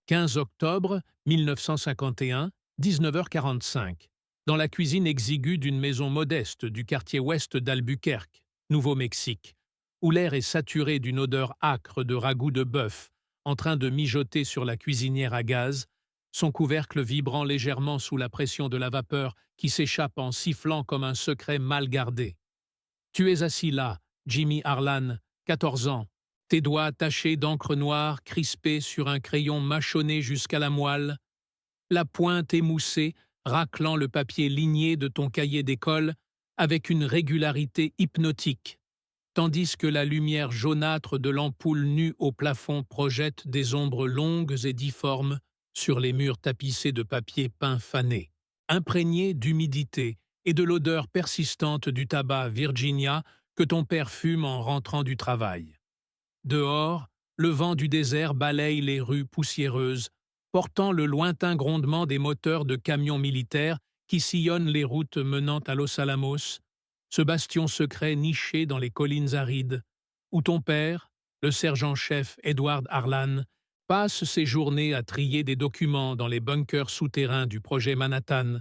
15 octobre 1951, 19h45, dans la cuisine exiguë d'une maison modeste du quartier ouest d'Albuquerque, Nouveau-Mexique, où l'air est saturé d'une odeur âcre de ragoût de bœuf, en train de mijoter sur la cuisinière à gaz, son couvercle vibrant légèrement sous la pression de la vapeur qui s'échappe en sifflant comme un secret mal gardé. Tu es assis là, Jimmy Harlan, 14 ans, tes doigts tachés d'encre noire crispés sur un crayon mâchonné jusqu'à la moelle, la pointe émoussée raclant le papier ligné de ton cahier d'école avec une régularité hypnotique, tandis que la lumière jaunâtre de l'ampoule nue au plafond projette des ombres longues et difformes sur les murs tapissés de papier peint fané, imprégnés d'humidité et de l'odeur persistante du tabac Virginia que ton père fume en rentrant du travail. Dehors, le vent du désert balaye les rues poussiéreuses, portant le lointain grondement des moteurs de camions militaires qui sillonnent les routes menant à Los Alamos, ce bastion secret niché dans les collines arides, où ton père, le sergent-chef Edward Harlan, passe ses journées à trier des documents dans les bunkers souterrains du projet Manhattan,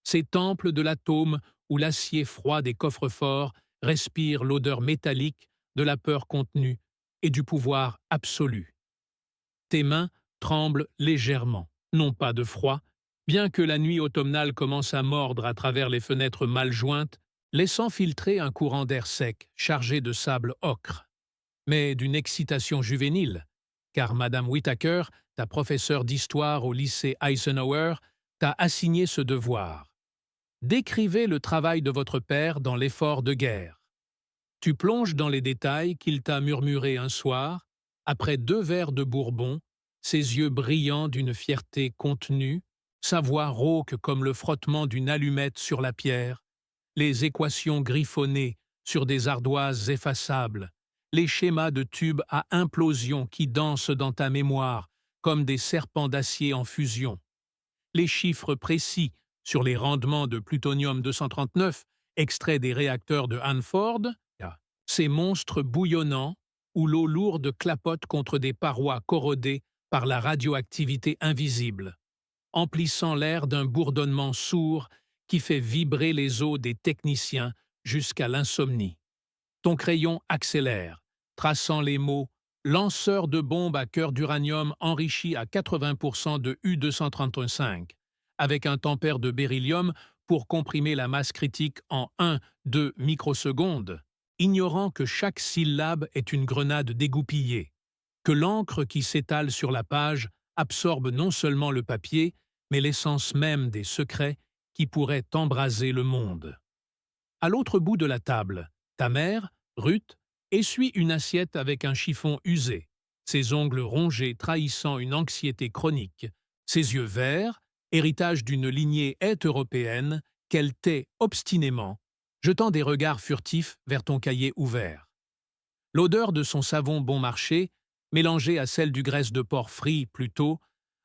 ces temples de l'atome où l'acier froid des coffres-forts respire l'odeur métallique de la peur contenue et du pouvoir absolu. Tes mains tremblent légèrement, non pas de froid, bien que la nuit automnale commence à mordre à travers les fenêtres mal jointes, laissant filtrer un courant d'air sec chargé de sable ocre, mais d'une excitation juvénile, car Madame Whittaker, ta professeure d'histoire au lycée Eisenhower, t'a assigné ce devoir. Décrivez le travail de votre père dans l'effort de guerre. Tu plonges dans les détails qu'il t'a murmurés un soir, après 2 verres de bourbon, ses yeux brillants d'une fierté contenue, sa voix rauque comme le frottement d'une allumette sur la pierre, les équations griffonnées sur des ardoises effaçables, les schémas de tubes à implosion qui dansent dans ta mémoire comme des serpents d'acier en fusion, les chiffres précis sur les rendements de plutonium-239 extraits des réacteurs de Hanford, ces monstres bouillonnants où l'eau lourde clapote contre des parois corrodées par la radioactivité invisible, emplissant l'air d'un bourdonnement sourd qui fait vibrer les os des techniciens jusqu'à l'insomnie. Ton crayon accélère, traçant les mots « lanceur de bombes à cœur d'uranium enrichi à 80% de U-235 » avec un tempère de beryllium pour comprimer la masse critique en 1-2 microsecondes, ignorant que chaque syllabe est une grenade dégoupillée, que l'encre qui s'étale sur la page absorbe non seulement le papier, mais l'essence même des secrets qui pourraient embraser le monde. À l'autre bout de la table, ta mère, Ruth, essuie une assiette avec un chiffon usé, ses ongles rongés trahissant une anxiété chronique, ses yeux verts, héritage d'une lignée est-européenne, qu'elle tait obstinément, jetant des regards furtifs vers ton cahier ouvert. L'odeur de son savon bon marché, mélangée à celle du graisse de porc frit plus tôt,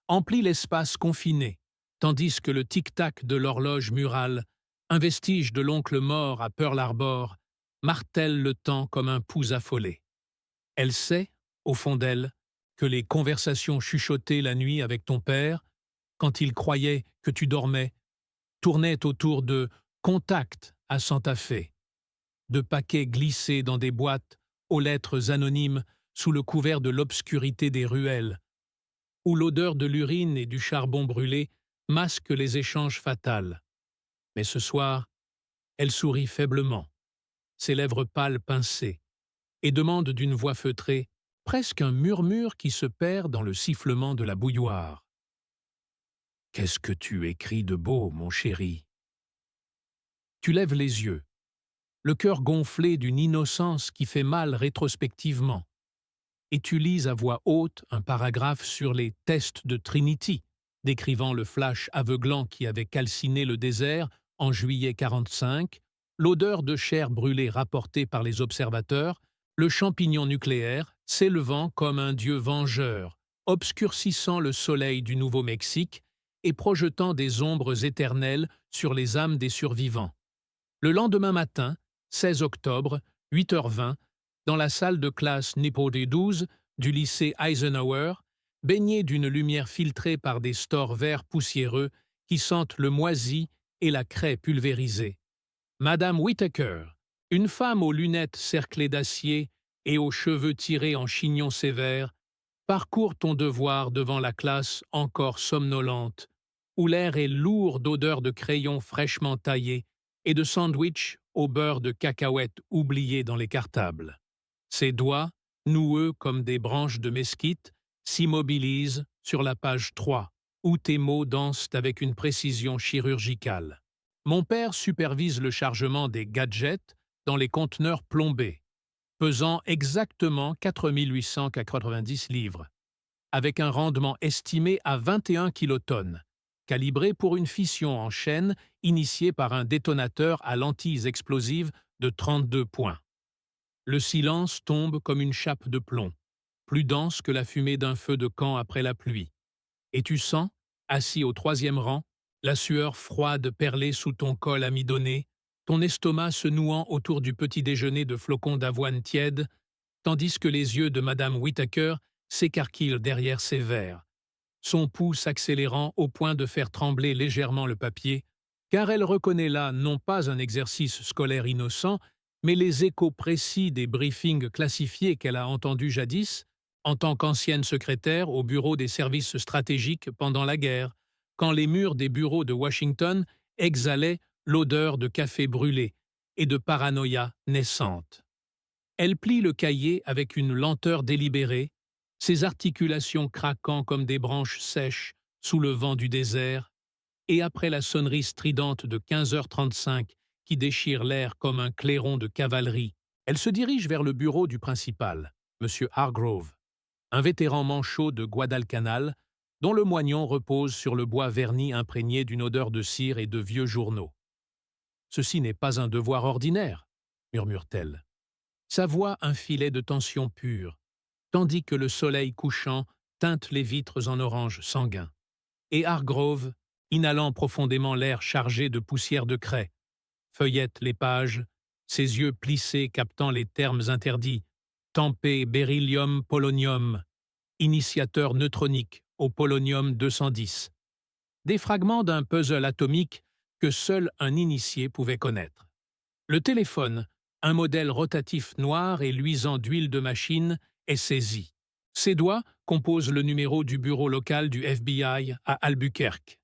emplit l'espace confiné, tandis que le tic-tac de l'horloge murale, un vestige de l'oncle mort à Pearl Harbor, martèle le temps comme un pouls affolé. Elle sait, au fond d'elle, que les conversations chuchotées la nuit avec ton père, quand il croyait que tu dormais, tournaient autour de contacts à Santa Fe, de paquets glissés dans des boîtes aux lettres anonymes sous le couvert de l'obscurité des ruelles, où l'odeur de l'urine et du charbon brûlé masque les échanges fatals. Mais ce soir, elle sourit faiblement, ses lèvres pâles pincées, et demande d'une voix feutrée, presque un murmure qui se perd dans le sifflement de la bouilloire. « Qu'est-ce que tu écris de beau, mon chéri ?» Tu lèves les yeux, le cœur gonflé d'une innocence qui fait mal rétrospectivement, et tu lis à voix haute un paragraphe sur les tests de Trinity, décrivant le flash aveuglant qui avait calciné le désert en juillet 45, l'odeur de chair brûlée rapportée par les observateurs, le champignon nucléaire s'élevant comme un dieu vengeur, obscurcissant le soleil du Nouveau-Mexique et projetant des ombres éternelles sur les âmes des survivants. Le lendemain matin, 16 octobre, 8h20, dans la salle de classe Nippo D12 du lycée Eisenhower, baignée d'une lumière filtrée par des stores verts poussiéreux qui sentent le moisi et la craie pulvérisée. Madame Whittaker, une femme aux lunettes cerclées d'acier et aux cheveux tirés en chignon sévère, parcours ton devoir devant la classe encore somnolente, où l'air est lourd d'odeur de crayons fraîchement taillés et de sandwichs au beurre de cacahuètes oubliés dans les cartables. Ses doigts, noueux comme des branches de mesquite, s'immobilisent sur la page 3, où tes mots dansent avec une précision chirurgicale. Mon père supervise le chargement des gadgets dans les conteneurs plombés, pesant exactement 4890 livres, avec un rendement estimé à 21 kilotonnes, calibré pour une fission en chaîne initiée par un détonateur à lentilles explosives de 32 points. Le silence tombe comme une chape de plomb, plus dense que la fumée d'un feu de camp après la pluie. Et tu sens, assis au troisième rang, la sueur froide perler sous ton col amidonné, ton estomac se nouant autour du petit déjeuner de flocons d'avoine tiède, tandis que les yeux de Madame Whittaker s'écarquillent derrière ses verres, son pouls s'accélérant au point de faire trembler légèrement le papier, car elle reconnaît là non pas un exercice scolaire innocent, mais les échos précis des briefings classifiés qu'elle a entendus jadis, en tant qu'ancienne secrétaire au bureau des services stratégiques pendant la guerre, quand les murs des bureaux de Washington exhalaient l'odeur de café brûlé et de paranoïa naissante. Elle plie le cahier avec une lenteur délibérée, ses articulations craquant comme des branches sèches sous le vent du désert, et après la sonnerie stridente de 15h35 qui déchire l'air comme un clairon de cavalerie, elle se dirige vers le bureau du principal, M. Hargrove, un vétéran manchot de Guadalcanal, dont le moignon repose sur le bois verni imprégné d'une odeur de cire et de vieux journaux. « Ceci n'est pas un devoir ordinaire, » murmure-t-elle. Sa voix un filet de tension pure, tandis que le soleil couchant teinte les vitres en orange sanguin. Et Hargrove, inhalant profondément l'air chargé de poussière de craie, feuillette les pages, ses yeux plissés captant les termes interdits, tempé beryllium polonium, initiateur neutronique au polonium 210. Des fragments d'un puzzle atomique que seul un initié pouvait connaître. Le téléphone, un modèle rotatif noir et luisant d'huile de machine, est saisi. Ses doigts composent le numéro du bureau local du FBI à Albuquerque.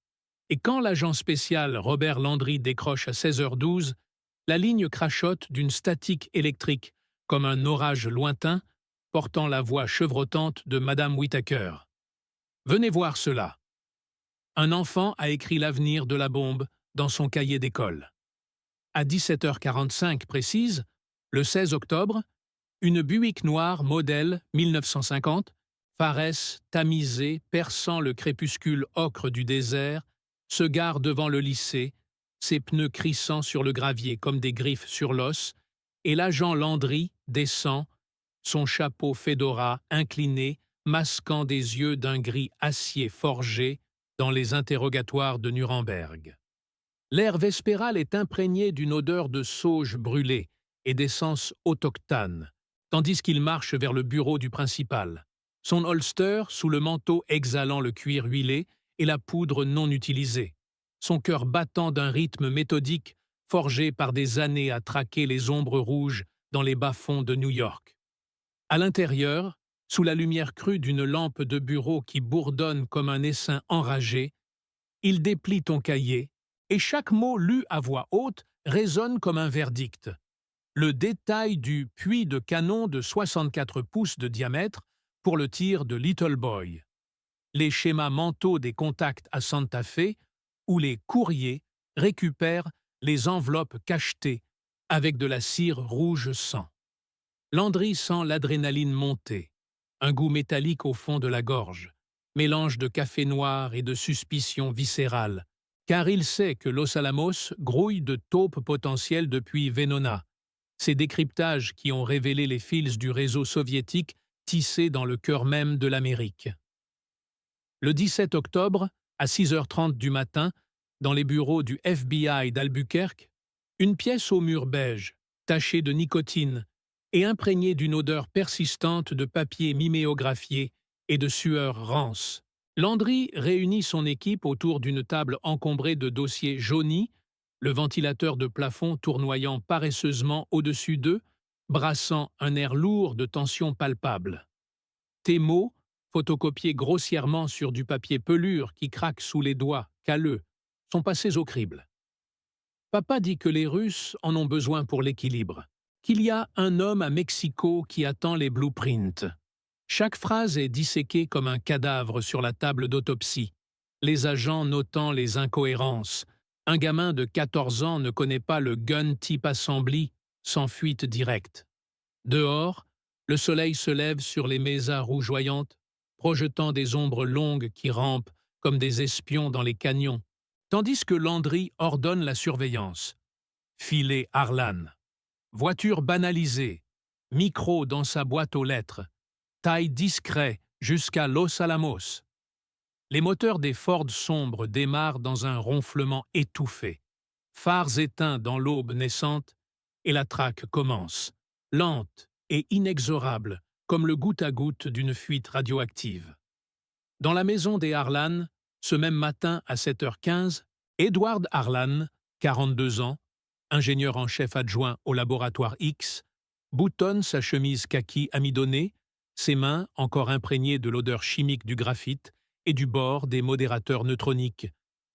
Et quand l'agent spécial Robert Landry décroche à 16h12, la ligne crachote d'une statique électrique, comme un orage lointain, portant la voix chevrotante de Madame Whittaker. « Venez voir cela. » Un enfant a écrit l'avenir de la bombe dans son cahier d'école. À 17h45 précise, le 16 octobre, une Buick noire modèle 1950, Fares tamisée perçant le crépuscule ocre du désert, se gare devant le lycée, ses pneus crissant sur le gravier comme des griffes sur l'os, et l'agent Landry descend, son chapeau fedora incliné, masquant des yeux d'un gris acier forgé dans les interrogatoires de Nuremberg. L'air vespéral est imprégné d'une odeur de sauge brûlée et d'essence autochtone, tandis qu'il marche vers le bureau du principal, son holster sous le manteau exhalant le cuir huilé et la poudre non utilisée, son cœur battant d'un rythme méthodique forgé par des années à traquer les ombres rouges dans les bas-fonds de New York. À l'intérieur, sous la lumière crue d'une lampe de bureau qui bourdonne comme un essaim enragé, il déplie ton cahier, et chaque mot lu à voix haute résonne comme un verdict. Le détail du puits de canon de 64 pouces de diamètre pour le tir de Little Boy. Les schémas mentaux des contacts à Santa Fe, où les courriers récupèrent les enveloppes cachetées avec de la cire rouge sang. Landry sent l'adrénaline monter, un goût métallique au fond de la gorge, mélange de café noir et de suspicion viscérale, car il sait que Los Alamos grouille de taupes potentielles depuis Venona, ces décryptages qui ont révélé les fils du réseau soviétique tissé dans le cœur même de l'Amérique. Le 17 octobre, à 6h30 du matin, dans les bureaux du FBI d'Albuquerque, une pièce au mur beige, tachée de nicotine et imprégnée d'une odeur persistante de papier miméographié, et de sueur rance. Landry réunit son équipe autour d'une table encombrée de dossiers jaunis, le ventilateur de plafond tournoyant paresseusement au-dessus d'eux, brassant un air lourd de tension palpable. Tes mots, photocopiés grossièrement sur du papier pelure qui craque sous les doigts, calleux, sont passés au crible. Papa dit que les Russes en ont besoin pour l'équilibre, qu'il y a un homme à Mexico qui attend les blueprints. Chaque phrase est disséquée comme un cadavre sur la table d'autopsie, les agents notant les incohérences. Un gamin de 14 ans ne connaît pas le gun type assembly sans fuite directe. Dehors, le soleil se lève sur les mésas rougeoyantes, projetant des ombres longues qui rampent comme des espions dans les canyons, tandis que Landry ordonne la surveillance. Filet Harlan. Voiture banalisée. Micro dans sa boîte aux lettres. Taille discret jusqu'à Los Alamos. Les moteurs des Ford sombres démarrent dans un ronflement étouffé. Phares éteints dans l'aube naissante, et la traque commence, lente et inexorable, comme le goutte à goutte d'une fuite radioactive. Dans la maison des Harlan, ce même matin à 7h15, Edward Harlan, 42 ans, ingénieur en chef adjoint au laboratoire X, boutonne sa chemise kaki amidonnée, ses mains encore imprégnées de l'odeur chimique du graphite et du bord des modérateurs neutroniques,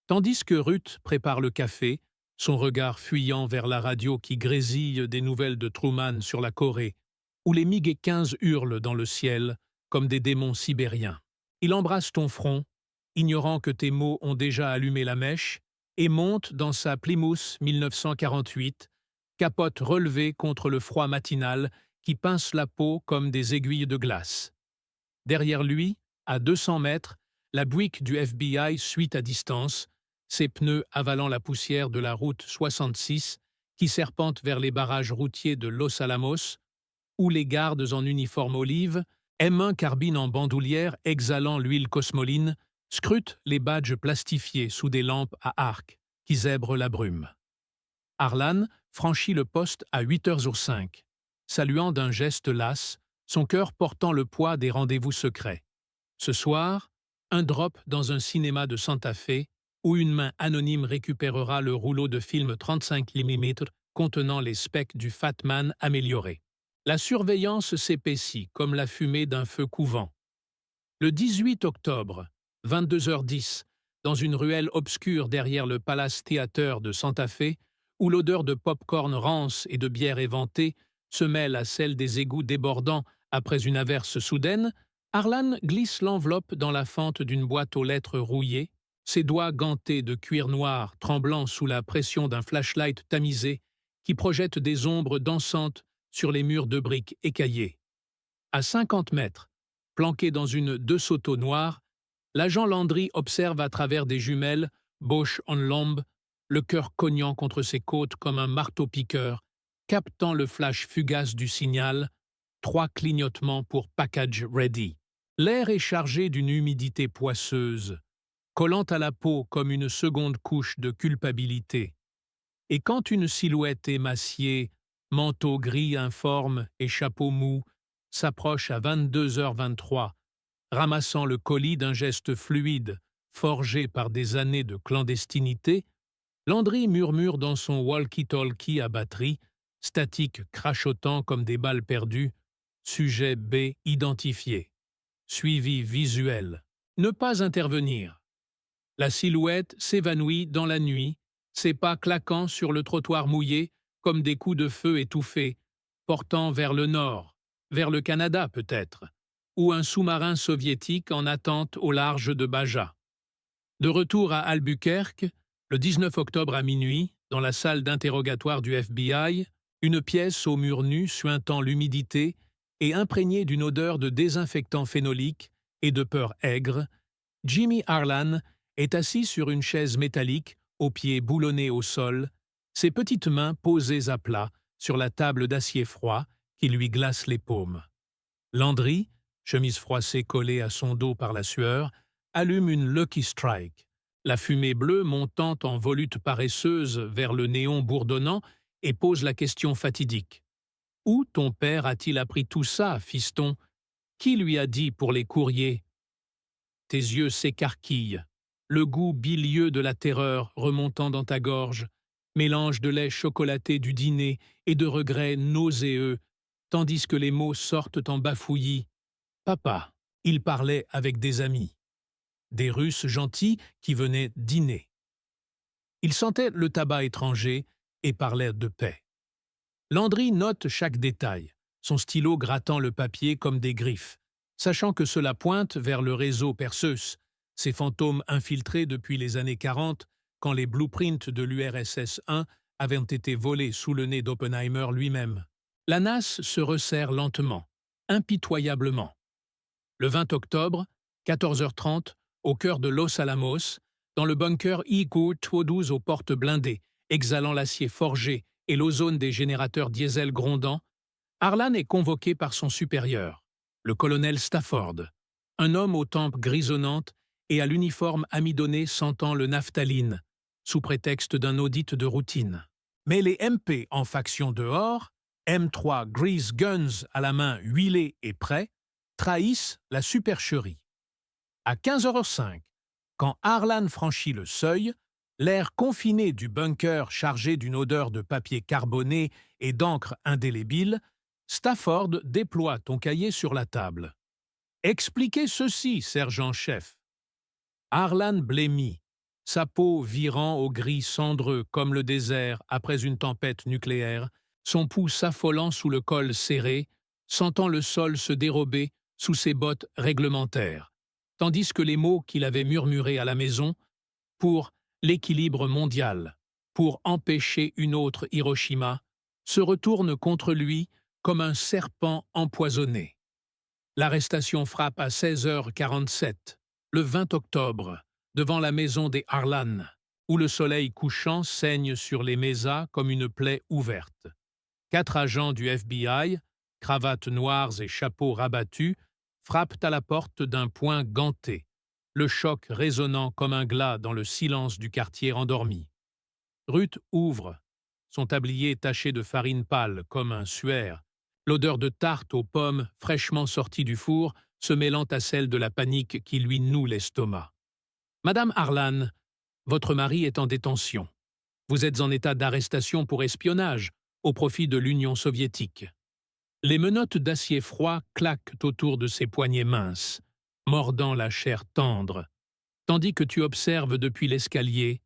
tandis que Ruth prépare le café, son regard fuyant vers la radio qui grésille des nouvelles de Truman sur la Corée, où les MiG-15 hurlent dans le ciel comme des démons sibériens. Il embrasse ton front, ignorant que tes mots ont déjà allumé la mèche, et monte dans sa Plymouth 1948, capote relevée contre le froid matinal qui pince la peau comme des aiguilles de glace. Derrière lui, à 200 mètres, la Buick du FBI suit à distance, ses pneus avalant la poussière de la route 66 qui serpente vers les barrages routiers de Los Alamos, où les gardes en uniforme olive, M1 carbine en bandoulière exhalant l'huile cosmoline, scrutent les badges plastifiés sous des lampes à arc qui zèbrent la brume. Harlan franchit le poste à 8h05, saluant d'un geste las, son cœur portant le poids des rendez-vous secrets. Ce soir, un drop dans un cinéma de Santa Fe, où une main anonyme récupérera le rouleau de film 35 mm contenant les specs du Fat Man amélioré. La surveillance s'épaissit comme la fumée d'un feu couvant. Le 18 octobre, 22h10, dans une ruelle obscure derrière le Palace Theater de Santa Fe, où l'odeur de pop-corn rance et de bière éventée se mêle à celle des égouts débordants après une averse soudaine, Harlan glisse l'enveloppe dans la fente d'une boîte aux lettres rouillée, ses doigts gantés de cuir noir tremblant sous la pression d'un flashlight tamisé qui projette des ombres dansantes sur les murs de briques écaillées. À 50 mètres, planqué dans une DeSoto noire, l'agent Landry observe à travers des jumelles, Bosch en lambe, le cœur cognant contre ses côtes comme un marteau-piqueur, captant le flash fugace du signal, 3 clignotements pour package ready. L'air est chargé d'une humidité poisseuse, collant à la peau comme une seconde couche de culpabilité. Et quand une silhouette émaciée, manteau gris informe et chapeau mou, s'approche à 22h23, ramassant le colis d'un geste fluide, forgé par des années de clandestinité, Landry murmure dans son walkie-talkie à batterie, statique crachotant comme des balles perdues, sujet B identifié. Suivi visuel. Ne pas intervenir. La silhouette s'évanouit dans la nuit, ses pas claquant sur le trottoir mouillé comme des coups de feu étouffés, portant vers le nord, vers le Canada peut-être, ou un sous-marin soviétique en attente au large de Baja. De retour à Albuquerque, le 19 octobre à minuit, dans la salle d'interrogatoire du FBI, une pièce aux murs nus suintant l'humidité et imprégnée d'une odeur de désinfectant phénolique et de peur aigre, Jimmy Harlan est assis sur une chaise métallique, aux pieds boulonnés au sol, ses petites mains posées à plat sur la table d'acier froid qui lui glace les paumes. Landry, chemise froissée collée à son dos par la sueur, allume une Lucky Strike, la fumée bleue montant en volute paresseuse vers le néon bourdonnant et pose la question fatidique. Où ton père a-t-il appris tout ça, fiston? Qui lui a dit pour les courriers? Tes yeux s'écarquillent, le goût bilieux de la terreur remontant dans ta gorge, mélange de lait chocolaté du dîner et de regrets nauséeux, tandis que les mots sortent en bafouillis. Papa, il parlait avec des amis, des Russes gentils qui venaient dîner. Il sentait le tabac étranger et parlait de paix. Landry note chaque détail, son stylo grattant le papier comme des griffes, sachant que cela pointe vers le réseau Perseus, ces fantômes infiltrés depuis les années 40, quand les blueprints de l'URSS-1 avaient été volés sous le nez d'Oppenheimer lui-même. La NAS se resserre lentement, impitoyablement. Le 20 octobre, 14h30, au cœur de Los Alamos, dans le bunker IQ-112 aux portes blindées, exhalant l'acier forgé et l'ozone des générateurs diesel grondants, Harlan est convoqué par son supérieur, le colonel Stafford, un homme aux tempes grisonnantes et à l'uniforme amidonné sentant le naphtaline, sous prétexte d'un audit de routine. Mais les MP en faction dehors, M3 Grease Guns à la main huilés et prêts, trahissent la supercherie. À 15h05, quand Harlan franchit le seuil, l'air confiné du bunker chargé d'une odeur de papier carboné et d'encre indélébile, Stafford déploie ton cahier sur la table. Expliquez ceci, sergent-chef. Harlan blêmit, sa peau virant au gris cendreux comme le désert après une tempête nucléaire, son pouls s'affolant sous le col serré, sentant le sol se dérober sous ses bottes réglementaires, tandis que les mots qu'il avait murmurés à la maison, pour l'équilibre mondial, pour empêcher une autre Hiroshima, se retournent contre lui comme un serpent empoisonné. L'arrestation frappe à 16h47, le 20 octobre, devant la maison des Harlan, où le soleil couchant saigne sur les mesas comme une plaie ouverte. 4 agents du FBI, cravates noires et chapeaux rabattus, frappent à la porte d'un poing ganté, le choc résonnant comme un glas dans le silence du quartier endormi. Ruth ouvre, son tablier taché de farine pâle comme un suaire, l'odeur de tarte aux pommes fraîchement sortie du four se mêlant à celle de la panique qui lui noue l'estomac. « Madame Harlan, votre mari est en détention. Vous êtes en état d'arrestation pour espionnage au profit de l'Union soviétique. » Les menottes d'acier froid claquent autour de ses poignets minces, mordant la chair tendre, tandis que tu observes depuis l'escalier,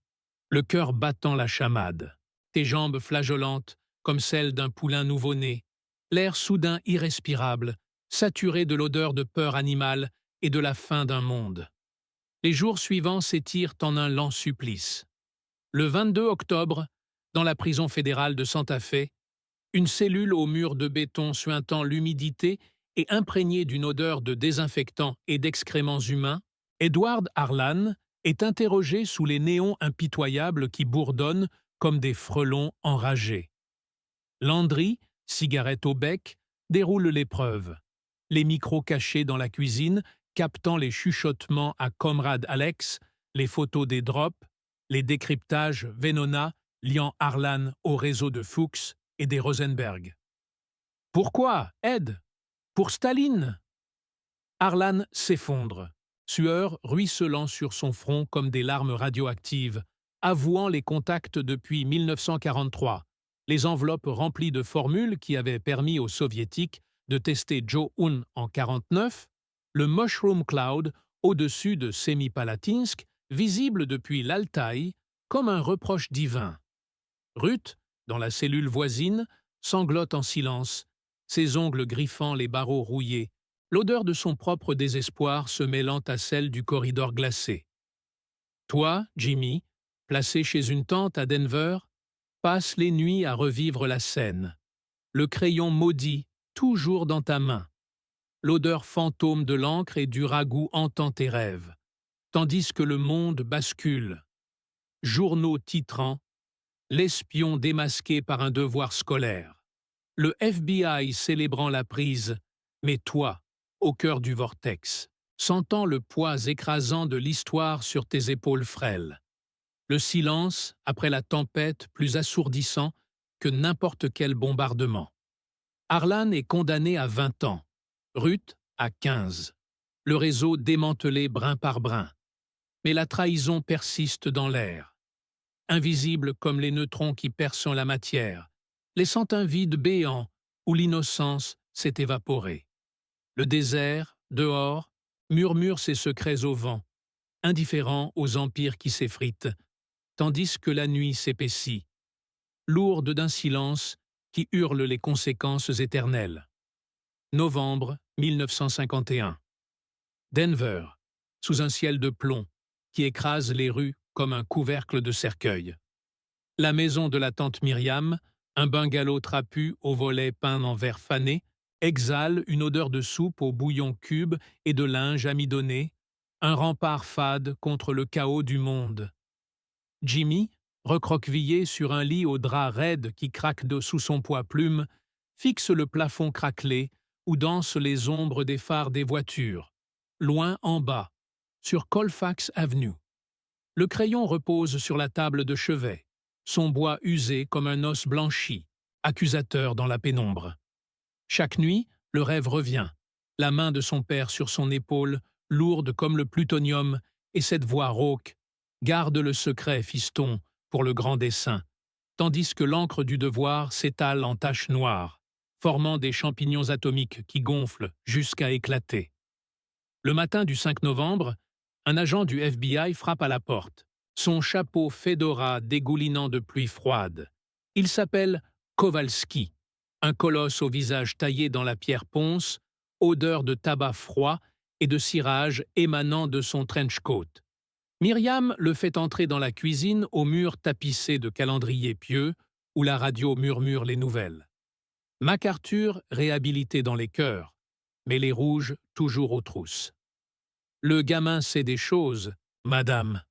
le cœur battant la chamade, tes jambes flageolantes comme celles d'un poulain nouveau-né, l'air soudain irrespirable, saturé de l'odeur de peur animale et de la fin d'un monde. Les jours suivants s'étirent en un lent supplice. Le 22 octobre, dans la prison fédérale de Santa Fe, une cellule aux murs de béton suintant l'humidité et imprégnée d'une odeur de désinfectant et d'excréments humains, Edward Harlan est interrogé sous les néons impitoyables qui bourdonnent comme des frelons enragés. Landry, cigarette au bec, déroule l'épreuve. Les micros cachés dans la cuisine, captant les chuchotements à Comrade Alex, les photos des drops, les décryptages Venona liant Harlan au réseau de Fuchs et des Rosenberg. « Pourquoi, Ed? Pour Staline !» Harlan s'effondre, sueur ruisselant sur son front comme des larmes radioactives, avouant les contacts depuis 1943, les enveloppes remplies de formules qui avaient permis aux Soviétiques de tester Joe-Un en 1949, le Mushroom Cloud au-dessus de Semipalatinsk, visible depuis l'Altaï comme un reproche divin. Ruth, dans la cellule voisine, sanglote en silence, ses ongles griffant les barreaux rouillés, l'odeur de son propre désespoir se mêlant à celle du corridor glacé. Toi, Jimmy, placé chez une tante à Denver, passes les nuits à revivre la scène. Le crayon maudit, toujours dans ta main. L'odeur fantôme de l'encre et du ragoût hantant tes rêves, tandis que le monde bascule. Journaux titrant, l'espion démasqué par un devoir scolaire. Le FBI célébrant la prise, mais toi, au cœur du vortex, sentant le poids écrasant de l'histoire sur tes épaules frêles. Le silence, après la tempête, plus assourdissant que n'importe quel bombardement. Harlan est condamné à 20 ans. Ruth à 15. Le réseau démantelé brin par brin. Mais la trahison persiste dans l'air, invisible comme les neutrons qui percent la matière, laissant un vide béant où l'innocence s'est évaporée. Le désert, dehors, murmure ses secrets au vent, indifférent aux empires qui s'effritent, tandis que la nuit s'épaissit, lourde d'un silence qui hurle les conséquences éternelles. Novembre 1951. Denver, sous un ciel de plomb, qui écrase les rues comme un couvercle de cercueil. La maison de la tante Myriam, un bungalow trapu aux volets peints en vert fané, exhale une odeur de soupe au bouillon cube et de linge amidonné, un rempart fade contre le chaos du monde. Jimmy, recroquevillé sur un lit au drap raide qui craque sous son poids plume, fixe le plafond craquelé où dansent les ombres des phares des voitures, loin en bas, sur Colfax Avenue. Le crayon repose sur la table de chevet, son bois usé comme un os blanchi, accusateur dans la pénombre. Chaque nuit, le rêve revient, la main de son père sur son épaule, lourde comme le plutonium, et cette voix rauque: « Garde le secret, fiston, pour le grand dessein », tandis que l'encre du devoir s'étale en taches noires, formant des champignons atomiques qui gonflent jusqu'à éclater. Le matin du 5 novembre, un agent du FBI frappe à la porte, son chapeau fedora dégoulinant de pluie froide. Il s'appelle Kowalski, un colosse au visage taillé dans la pierre ponce, odeur de tabac froid et de cirage émanant de son trench coat. Myriam le fait entrer dans la cuisine aux murs tapissés de calendriers pieux où la radio murmure les nouvelles. MacArthur réhabilité dans les cœurs, mais les rouges toujours aux trousses. Le gamin sait des choses, madame.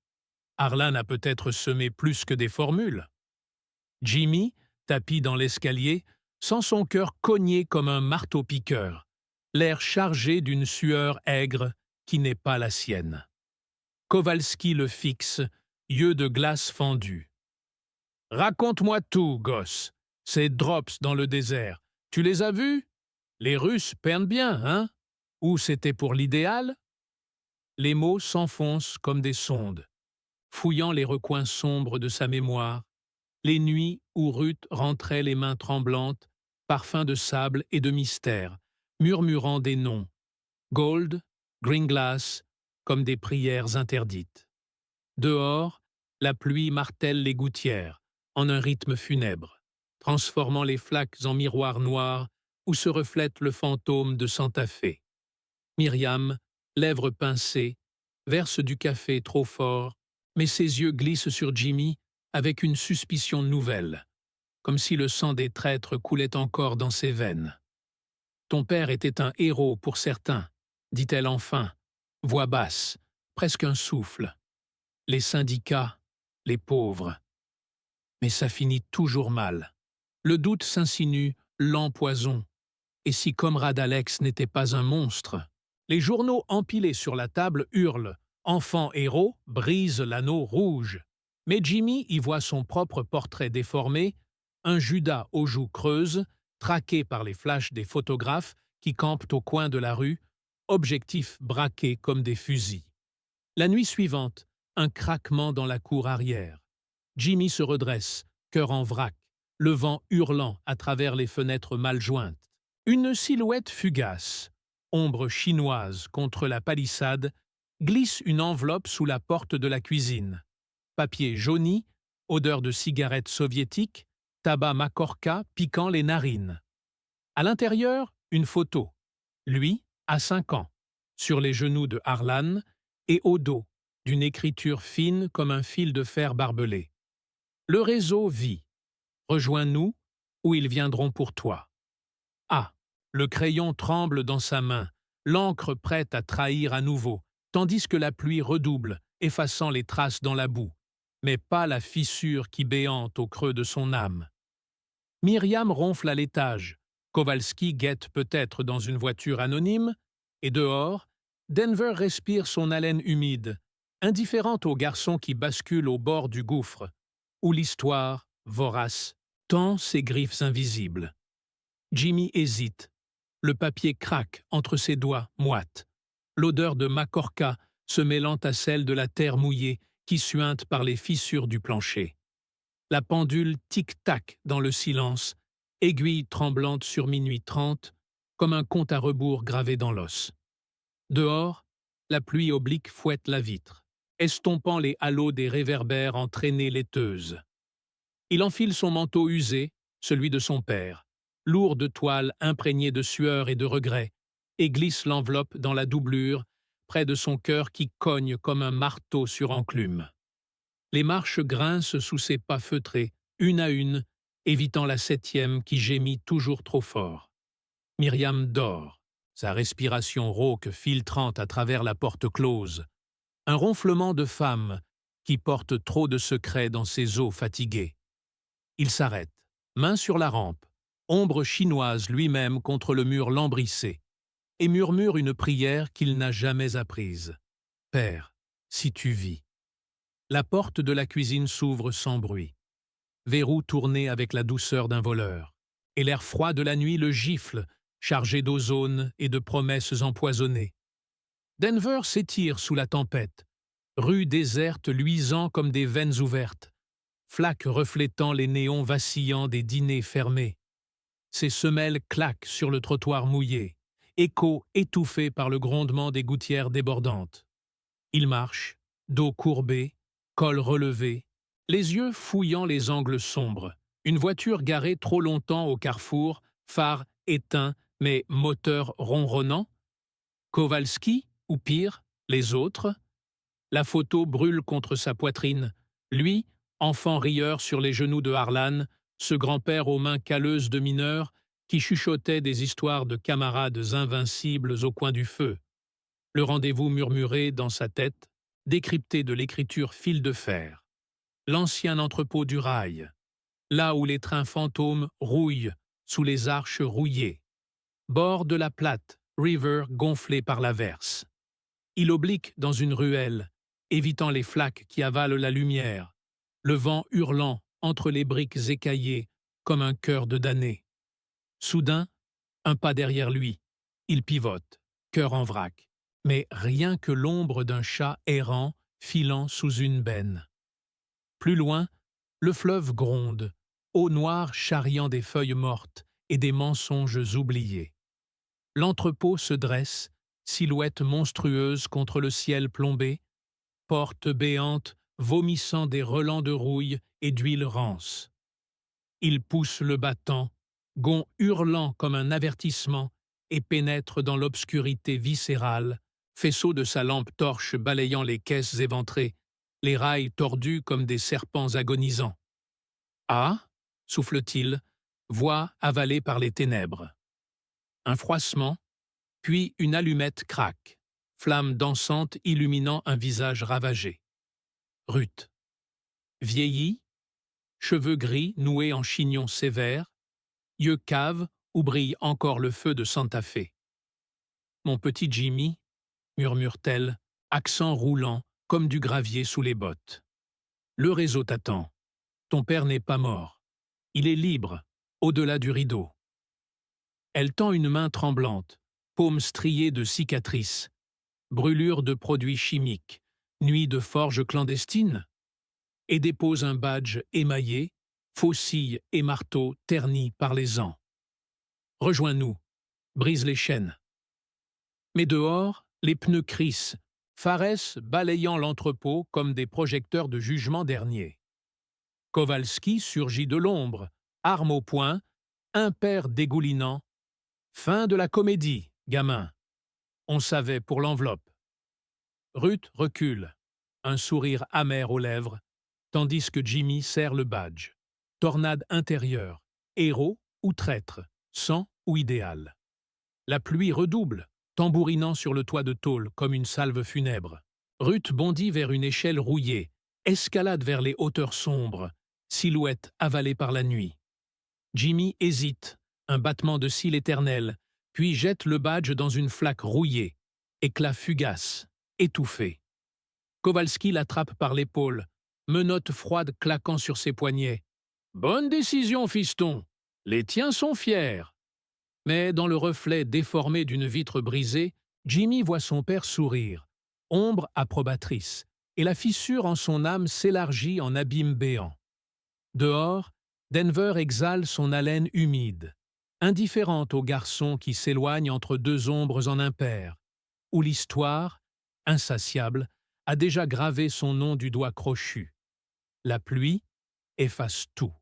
Harlan a peut-être semé plus que des formules. Jimmy, tapi dans l'escalier, sent son cœur cogner comme un marteau-piqueur, l'air chargé d'une sueur aigre qui n'est pas la sienne. Kowalski le fixe, yeux de glace fendus. « Raconte-moi tout, gosse. Ces drops dans le désert, tu les as vus? Les Russes perdent bien, hein? Ou c'était pour l'idéal ?» Les mots s'enfoncent comme des sondes, fouillant les recoins sombres de sa mémoire, les nuits où Ruth rentrait les mains tremblantes, parfums de sable et de mystère, murmurant des noms, Gold, Greenglass, comme des prières interdites. Dehors, la pluie martèle les gouttières, en un rythme funèbre, transformant les flaques en miroirs noirs où se reflète le fantôme de Santa Fe. Myriam, lèvres pincées, verse du café trop fort, mais ses yeux glissent sur Jimmy avec une suspicion nouvelle, comme si le sang des traîtres coulait encore dans ses veines. « Ton père était un héros pour certains, » dit-elle enfin, voix basse, presque un souffle. « Les syndicats, les pauvres. » Mais ça finit toujours mal. Le doute s'insinue, lent poison. Et si Comrade Alex n'était pas un monstre? Les journaux empilés sur la table hurlent « Enfant héros brise l'anneau rouge ». Mais Jimmy y voit son propre portrait déformé, un Judas aux joues creuses, traqué par les flashs des photographes qui campent au coin de la rue, objectifs braqués comme des fusils. La nuit suivante, un craquement dans la cour arrière. Jimmy se redresse, cœur en vrac, le vent hurlant à travers les fenêtres mal jointes. Une silhouette fugace, ombre chinoise contre la palissade, glisse une enveloppe sous la porte de la cuisine. Papier jauni, odeur de cigarette soviétique, tabac Makorka piquant les narines. À l'intérieur, une photo. Lui, à 5 ans, sur les genoux de Harlan et au dos, d'une écriture fine comme un fil de fer barbelé. Le réseau vit. Rejoins-nous ou ils viendront pour toi. Ah, le crayon tremble dans sa main, l'encre prête à trahir à nouveau, tandis que la pluie redouble, effaçant les traces dans la boue, mais pas la fissure qui béante au creux de son âme. Myriam ronfle à l'étage, Kowalski guette peut-être dans une voiture anonyme, et dehors, Denver respire son haleine humide, indifférente aux garçons qui basculent au bord du gouffre, où l'histoire, vorace, tend ses griffes invisibles. Jimmy hésite, Le papier craque entre ses doigts moites. L'odeur de Macorca se mêlant à celle de la terre mouillée qui suinte par les fissures du plancher. La pendule tic-tac dans le silence, aiguille tremblante sur minuit 30, comme un compte à rebours gravé dans l'os. Dehors, la pluie oblique fouette la vitre, estompant les halos des réverbères en traînées laiteuses. Il enfile son manteau usé, celui de son père, lourd de toile imprégnée de sueur et de regret, et glisse l'enveloppe dans la doublure, près de son cœur qui cogne comme un marteau sur enclume. Les marches grincent sous ses pas feutrés, une à une, évitant la 7e qui gémit toujours trop fort. Myriam dort, sa respiration rauque filtrant à travers la porte close. Un ronflement de femme qui porte trop de secrets dans ses os fatigués. Il s'arrête, main sur la rampe, ombre chinoise lui-même contre le mur lambrissé, et murmure une prière qu'il n'a jamais apprise. « Père, si tu vis ». La porte de la cuisine s'ouvre sans bruit. Verrou tourné avec la douceur d'un voleur, et l'air froid de la nuit le gifle, chargé d'ozone et de promesses empoisonnées. Denver s'étire sous la tempête, rue déserte luisant comme des veines ouvertes, flaques reflétant les néons vacillants des dîners fermés. Ses semelles claquent sur le trottoir mouillé, écho étouffé par le grondement des gouttières débordantes. Il marche, dos courbé, col relevé, les yeux fouillant les angles sombres. Une voiture garée trop longtemps au carrefour, phare éteint mais moteur ronronnant. Kowalski, ou pire, les autres. La photo brûle contre sa poitrine. Lui, enfant rieur sur les genoux de Harlan, ce grand-père aux mains calleuses de mineur qui chuchotait des histoires de camarades invincibles au coin du feu. Le rendez-vous murmuré dans sa tête, décrypté de l'écriture fil de fer. L'ancien entrepôt du rail, là où les trains fantômes rouillent sous les arches rouillées. Bord de la Platte, river gonflé par l'averse. Il oblique dans une ruelle, évitant les flaques qui avalent la lumière, le vent hurlant entre les briques écaillées comme un cœur de damné. Soudain, un pas derrière lui. Il pivote, cœur en vrac, mais rien que l'ombre d'un chat errant filant sous une benne. Plus loin, le fleuve gronde, eau noire charriant des feuilles mortes et des mensonges oubliés. L'entrepôt se dresse, silhouette monstrueuse contre le ciel plombé, porte béante vomissant des relents de rouille et d'huile rance. Il pousse le battant, gond hurlant comme un avertissement, et pénètre dans l'obscurité viscérale, faisceau de sa lampe torche balayant les caisses éventrées, les rails tordus comme des serpents agonisants. « Ah » souffle-t-il, voix avalée par les ténèbres. Un froissement, puis une allumette craque, flamme dansante illuminant un visage ravagé. Ruth. Vieillie, cheveux gris noués en chignon sévère, yeux caves où brille encore le feu de Santa Fe. « Mon petit Jimmy » murmure-t-elle, accent roulant comme du gravier sous les bottes. « Le réseau t'attend. Ton père n'est pas mort. Il est libre, au-delà du rideau. » Elle tend une main tremblante, paume striée de cicatrices, brûlure de produits chimiques, nuit de forge clandestine, et dépose un badge émaillé, faucille et marteau ternis par les ans. « Rejoins-nous, brise les chaînes. » Mais dehors, les pneus crissent, Fares balayant l'entrepôt comme des projecteurs de jugement dernier. Kowalski surgit de l'ombre, arme au poing, impair dégoulinant. « Fin de la comédie, gamin. On savait pour l'enveloppe. » Ruth recule, un sourire amer aux lèvres, tandis que Jimmy serre le badge. Tornade intérieure, héros ou traître, sang ou idéal. La pluie redouble, tambourinant sur le toit de tôle comme une salve funèbre. Ruth bondit vers une échelle rouillée, escalade vers les hauteurs sombres, silhouette avalée par la nuit. Jimmy hésite, un battement de cils éternel, puis jette le badge dans une flaque rouillée, éclat fugace, étouffé. Kowalski l'attrape par l'épaule, menotte froide claquant sur ses poignets. « Bonne décision, fiston. Les tiens sont fiers. » Mais dans le reflet déformé d'une vitre brisée, Jimmy voit son père sourire, ombre approbatrice, et la fissure en son âme s'élargit en abîme béant. Dehors, Denver exhale son haleine humide, indifférente au garçon qui s'éloigne entre deux ombres en impair, où l'histoire, insatiable, a déjà gravé son nom du doigt crochu. La pluie efface tout.